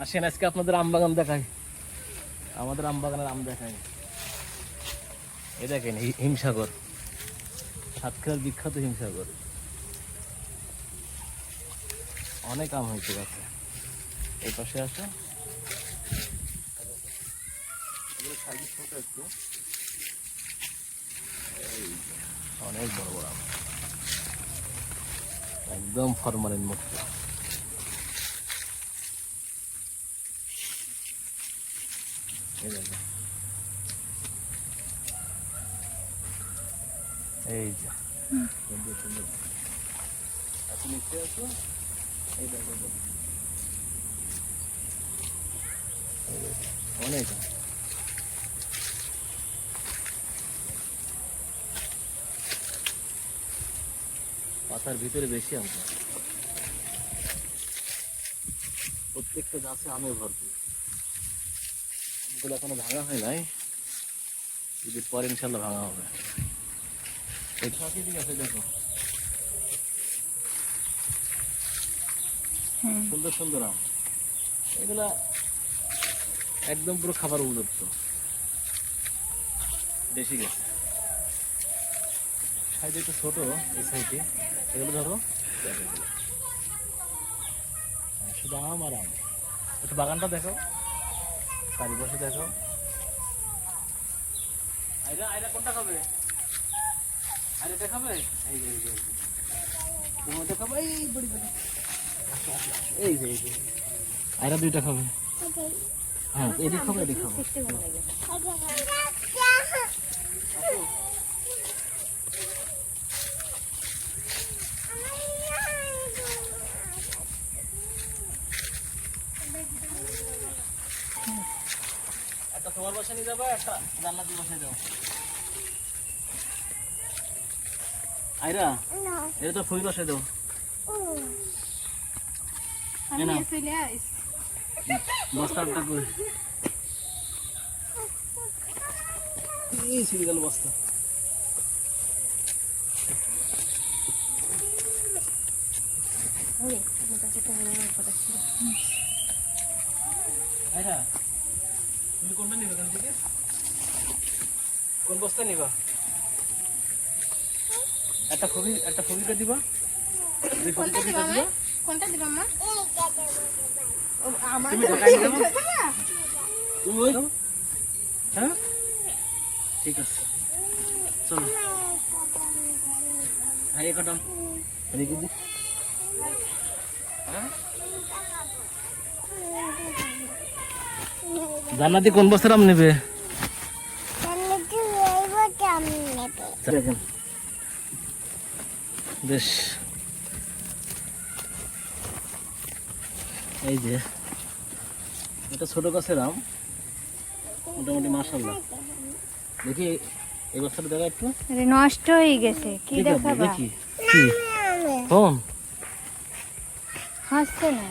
আসেন আজকে আপনাদের আম বাগান দেখাই, আমাদের আম বাগানের আম দেখাই। এই দেখেন হিমসাগর, সাতক্ষীরার বিখ্যাত হিমসাগর। অনেক আম হয়েছে গাছে। এই পাশে আসে, ছোট একটু, অনেক বড় বড় আম, একদম ফরমালিন মুক্ত। এই দেখো, এই যে সুন্দর সুন্দর। আপনি নিচে আসো, এই দেখো অনেক আম। পাতার ভিতরে বেশি আম, প্রত্যেকটা গাছে আমে ভরপুর। আমগুলো এখনো ভাঙা হয় নাই, ঈদের পর ইনশাল্লাহ ভাঙা হবে। এই সবই ঠিক আছে, দেখো সুন্দর সুন্দর আম। এগুলা একদম পুরো খাবার উপযুক্ত, দেশি গেছে। সাইডে একটু ছোট, এই সাইডে এগুলো ধরো, শুধু আম আর আম। একটু বাগানটা দেখো, চারিপাশে দেখো। আইরা আইরা কোনটা খাবে? আইরা এটা খাবে? এই যে এই যে তোমারটা খাবে, এই বড়ি বড়ি, এই যে এই যে আইরা দুইটা খাবে। হ্যাঁ এদিক খাবে, এদিক খাবে। একটা তোমার বাসায় নিয়ে যাবে, একটা জান্নাতের বাসায় যাও। আইরা এটা তো ফুল বাসায় দাও। বস্তাটা করে এই ছিড়ে গেল বস্তা। আইরা তুমি কোনটা নিবে এখান থেকে? কোন বস্তা নিবা? একটা খুবইটা দিবা, দুই খুবইটা দিবা। কোনটা দিবা মা? তুমি ঢাকাই দাও, তুমি ওই দাও। হ্যাঁ ঠিক আছে, চলো। হ্যাঁ এই কাটাম রেখে দি। জান্নাতি কোন বস্তার আম নেবে? বেশ, এই যে এটা ছোট গাছের আম, মোটামুটি মাশাআল্লাহ। দেখি এই বস্তাটা দেখা একটু, নষ্ট হয়ে গেছে। কি দেখাবা? দেখি কি কোন হাসছে না।